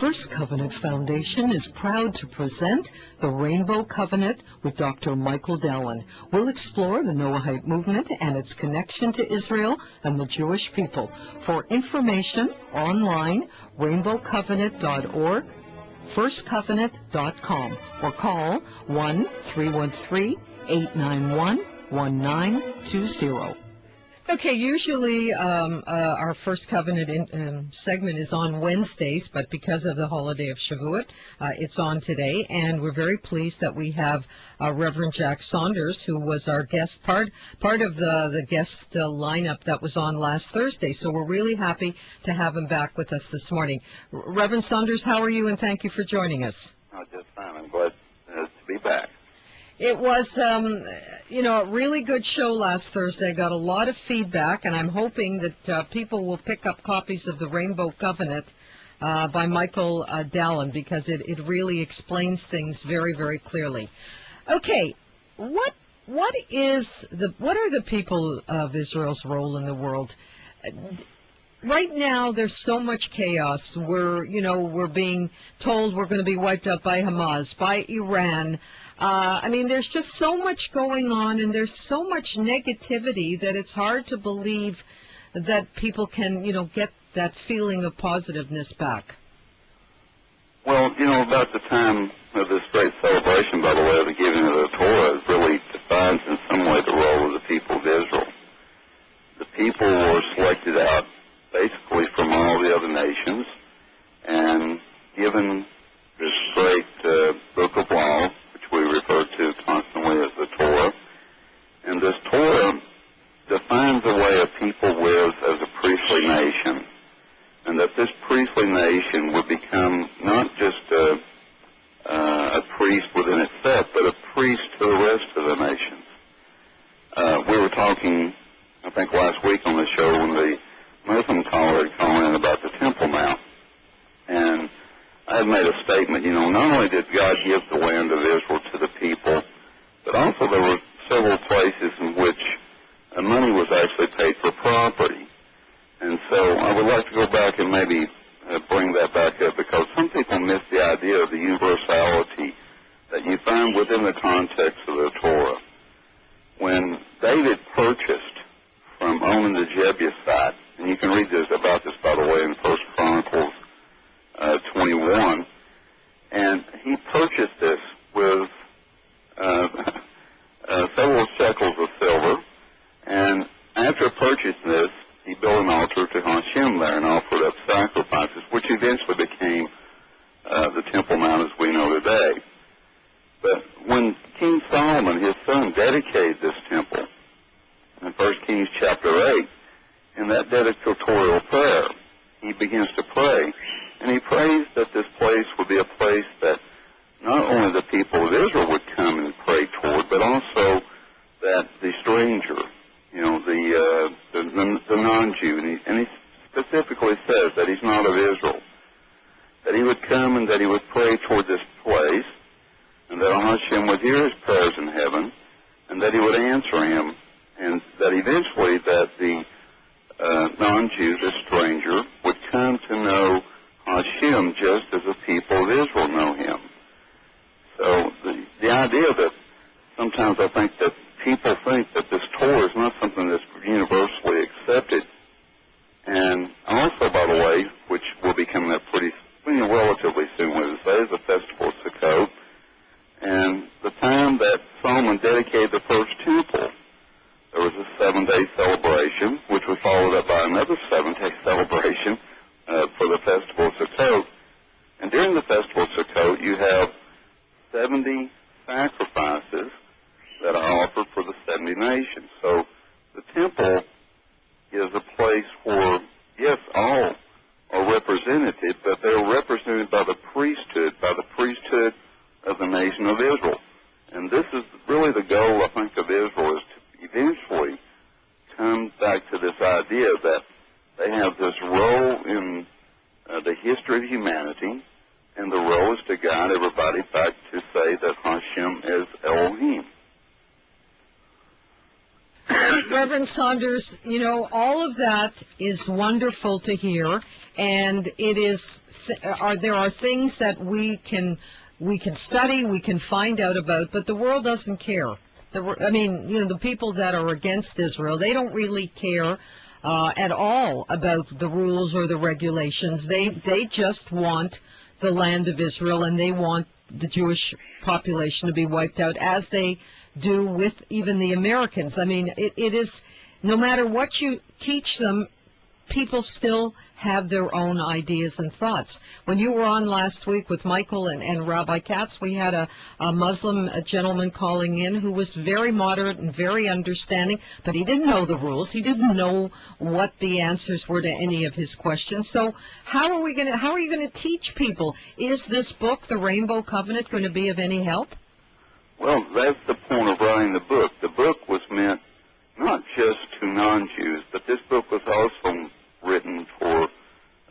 First Covenant Foundation is proud to present the Rainbow Covenant with Dr. Michael Dallin. We'll explore the Noahide movement and its connection to Israel and the Jewish people. For information, online, rainbowcovenant.org, firstcovenant.com, or call 1-313-891-1920. Okay, usually our First Covenant segment is on Wednesdays, but because of the holiday of Shavuot, it's on today, and we're very pleased that we have Reverend Jack Saunders, who was our guest, part of the guest lineup that was on last Thursday, so we're really happy to have him back with us this morning. Reverend Saunders, how are you, and thank you for joining us. Oh, just fine. I'm glad to be back. It was, a really good show last Thursday. I got a lot of feedback, and I'm hoping that people will pick up copies of the Rainbow Covenant by Michael Dallin, because it really explains things very, very clearly. Okay, what are the people of Israel's role in the world? Right now, there's so much chaos. We're being told we're going to be wiped out by Hamas, by Iran. There's just so much going on, and there's so much negativity that it's hard to believe that people can, get that feeling of positiveness back. Well, about the time of this great celebration, by the way, of the giving of the Torah, it really defines in some way the role of the people of Israel. The people were selected out basically from all the other nations and given this great book of law, we refer to constantly as the Torah. And this Torah defines the way a people lives as a priestly nation, and that this priestly nation would become not just a priest within itself, but a priest to the rest of the nations. We were talking, I think, last week on the show when the Muslim caller had called in about the Temple Mount. And I had made a statement, not only did God give the land of Israel to the people, but also there were several places in which money was actually paid for property. And so I would like to go back and maybe bring that back up, because some people miss the idea of the universality that you find within the context of the Torah. When David purchased from On the Jebusite, and you can read about this, by the way, in 1 Chronicles 21, and he purchased this with several shekels of silver, and after purchasing this, he built an altar to Hashem there and offered up sacrifices, which eventually became the Temple Mount as we know today. But when King Solomon, his son, dedicated this temple, in 1 Kings chapter 8, in that dedicatorial prayer, he begins to pray. And he prays that this place would be a place that not only the people of Israel would come and pray toward, but also that the stranger, the non-Jew, and he specifically says that he's not of Israel, that he would come and that he would pray toward this place, and that Hashem would hear his prayers in heaven, and that he would answer him, and that eventually that the non-Jew, the stranger, would come to know Hashem just as the people of Israel know him. So the idea that sometimes I think that people think that this Torah is not something that's universally accepted, and also, by the way, which will be coming up relatively soon, is the festival of Sukkot, and the time that Solomon dedicated the first temple, there was a 7-day celebration, which was followed up by another 7-day celebration for the festival of Sukkot. And during the festival of Sukkot, you have 70 sacrifices that are offered for the 70 nations. So the temple is a place where, yes, all are representative, but they're represented by the priesthood of the nation of Israel. And this is really the goal, I think, of Israel, is to eventually come back to this idea that they have this role in the history of humanity, and the role is to guide everybody back to say that Hashem is Elohim. Reverend Saunders, all of that is wonderful to hear, and it is there are things that we can study, we can find out about, but the world doesn't care. The people that are against Israel, they don't really care at all about the rules or the regulations. They just want the land of Israel, and they want the Jewish population to be wiped out, as they do with even the Americans. It is, no matter what you teach them, people still have their own ideas and thoughts. When you were on last week with Michael and Rabbi Katz, we had a Muslim gentleman calling in who was very moderate and very understanding, but he didn't know the rules. He didn't know what the answers were to any of his questions. So how are you going to teach people? Is this book, The Rainbow Covenant, going to be of any help? Well, that's the point of writing the book. The book was meant not just to non-Jews, but this book was also written for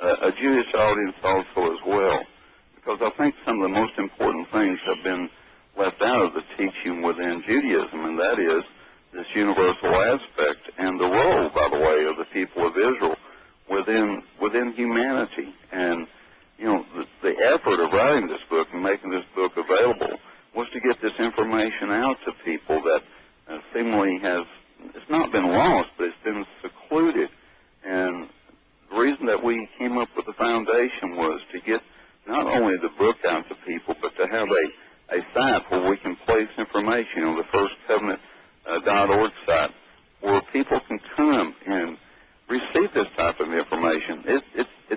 a Jewish audience also as well, because I think some of the most important things have been left out of the teaching within Judaism, and that is this universal aspect and the role, by the way, of the people of Israel within humanity. And, the effort of writing this book and making this book available was to get this information out to people that seemingly it's not been lost, but it's been secluded. And the reason that we came up with the foundation was to get not only the book out to people, but to have a site where we can place information on the firstcovenant.org site, where people can come and receive this type of information. It's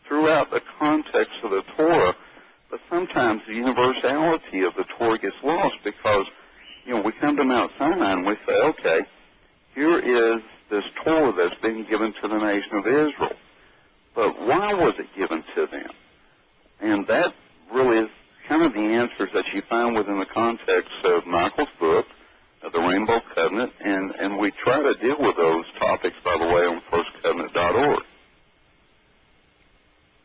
throughout the context of the Torah, but sometimes the universality of the Torah gets lost because, we come to Mount Sinai and we say, okay, here is this Torah that's being given to the nation of Israel. But why was it given to them? And that really is kind of the answers that you find within the context of Michael's book, The Rainbow Covenant, and we try to deal with those topics, by the way, on firstcovenant.org.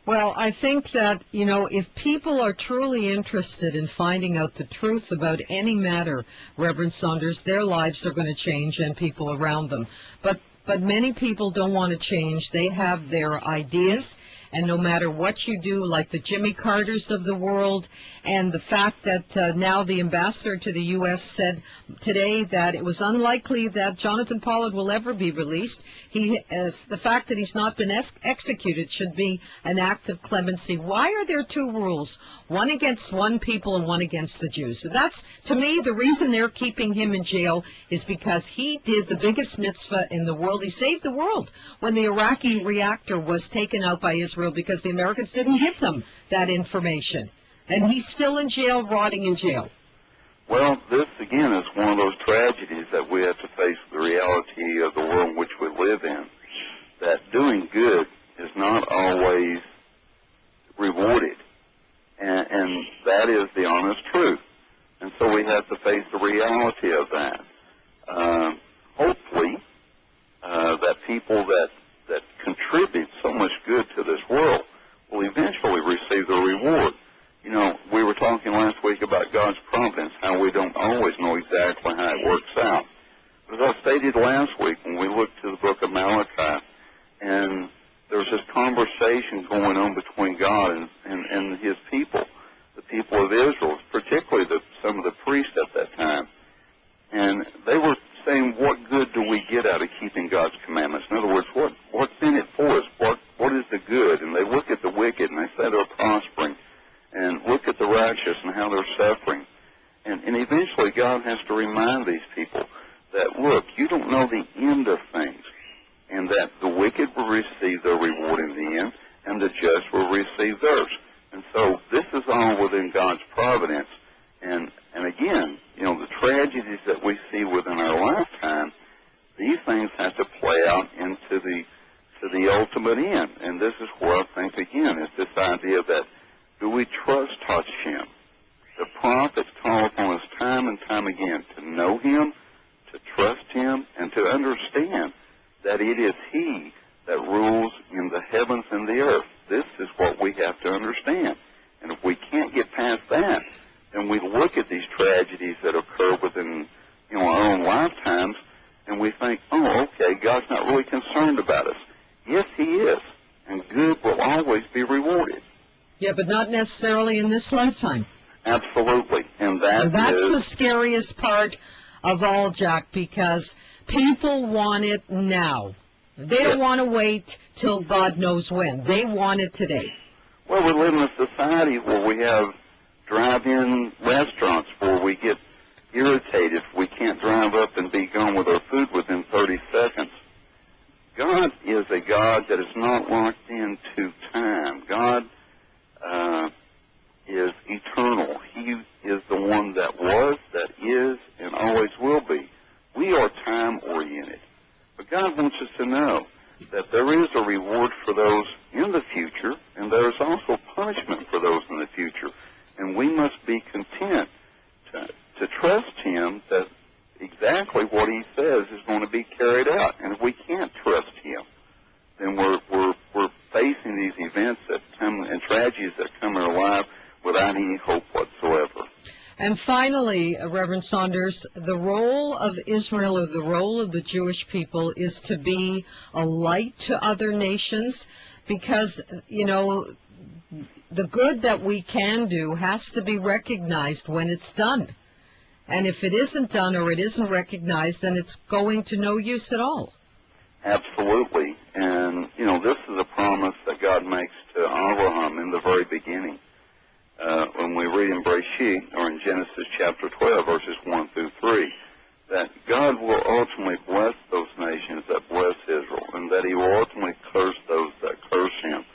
Well, I think that, if people are truly interested in finding out the truth about any matter, Reverend Saunders, their lives are going to change and people around them. But many people don't want to change. They have their ideas, and no matter what you do, like the Jimmy Carters of the world, and the fact that now the ambassador to the U.S. said today that it was unlikely that Jonathan Pollard will ever be released. The fact that he's not been executed should be an act of clemency. Why are there two rules, one against one people and one against the Jews? So that's, to me, the reason they're keeping him in jail is because he did the biggest mitzvah in the world. He saved the world when the Iraqi reactor was taken out by Israel because the Americans didn't give them that information. And he's still in jail, rotting in jail. Well, this, again, is one of those tragedies that we have to face the reality of the world in which we live in, that doing good is not always rewarded. And that is the honest truth. And so we have to face the reality of that. Hopefully, that people that contribute so much good to this world will eventually receive the reward. We were talking last week about God's providence, how we don't always know exactly how it works out. But as I stated last week, when we looked to the book of Malachi, and there was this conversation going on between God and his people, the people of Israel, particularly some of the priests at that time. And they were saying, what good do we get out of keeping God's commandments? In other words, what's in it for us? What is the good? And they look at the wicked and they say they're prospering. And look at the righteous and how they're suffering. And eventually God has to remind these people that, look, you don't know the end of things, and that the wicked will receive their reward in the end, and the just will receive theirs. And so this is all within God's providence. And again, the tragedies that we see within our lifetime, these things have to play out into the ultimate end. And this is where I think, again, is this idea that, do we trust Hashem? The prophets call upon us time and time again to know him, to trust him, and to understand that it is he that rules in the heavens and the earth. This is what we have to understand. And if we can't get past that, then we look at these tragedies that occur within our own lifetimes, and we think, oh, okay, God's not really concerned about us. Yes, he is. and good will always be rewarded. Yeah, but not necessarily in this lifetime. Absolutely. And that's the scariest part of all, Jack, because people want it now. They don't want to wait till God knows when. They want it today. Well, we live in a society where we have drive-in restaurants where we get irritated if we can't drive up and be gone with our food within 30 seconds. God is a God that is not locked into time. God is eternal. He is the one that was, that is, and always will be. We are time-oriented. But God wants us to know that there is a reward for those in the future, and there is also punishment for those in the future. And we must be content to trust Him that exactly what He says is going to be carried out. And if we can't trust Him, then we're facing these events that come and tragedies that come in our life without any hope whatsoever. And finally, Reverend Saunders, the role of Israel, or the role of the Jewish people, is to be a light to other nations, because, you know, the good that we can do has to be recognized when it's done. And if it isn't done or it isn't recognized, then it's going to no use at all. Absolutely. And, you know, this is a promise that God makes to Abraham in the very beginning. When we read in Bereshit, or in Genesis chapter 12, verses 1 through 3, that God will ultimately bless those nations that bless Israel, and that He will ultimately curse those that curse Him.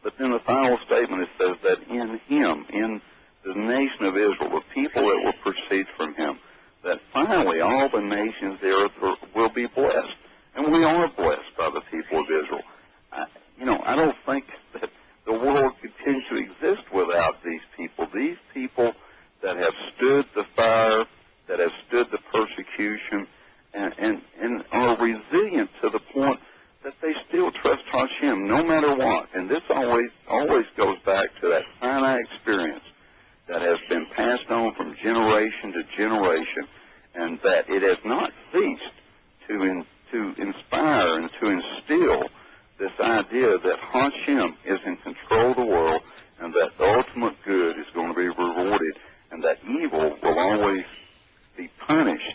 But then the final statement, it says that in Him, in the nation of Israel, the people that will proceed from Him, that finally all the nations of the earth will be blessed. And we are blessed by the people of Israel. I don't think that the world could continue to exist without these people that have stood the fire, that have stood the persecution, and are resilient to the point that they still trust Hashem no matter what. And this always goes back to that Sinai experience that has been passed on from generation to generation, and that it has not ceased to inspire and to instill this idea that Hashem is in control of the world, and that the ultimate good is going to be rewarded, and that evil will always be punished.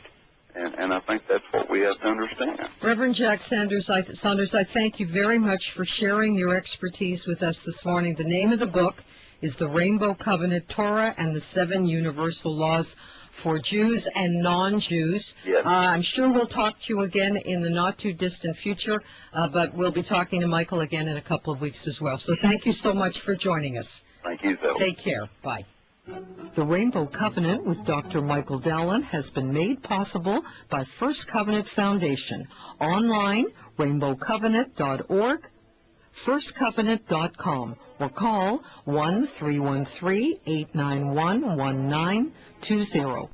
And I think that's what we have to understand. Reverend Jack Saunders, I thank you very much for sharing your expertise with us this morning. The name of the book is The Rainbow Covenant, Torah and the Seven Universal Laws for Jews and non-Jews. Yes. I'm sure we'll talk to you again in the not-too-distant future, but we'll be talking to Michael again in a couple of weeks as well. So thank you so much for joining us. Thank you, Zelda. Take care. Bye. The Rainbow Covenant with Dr. Michael Dallin has been made possible by First Covenant Foundation. Online, rainbowcovenant.org, firstcovenant.com, or call 1-313-891-1920.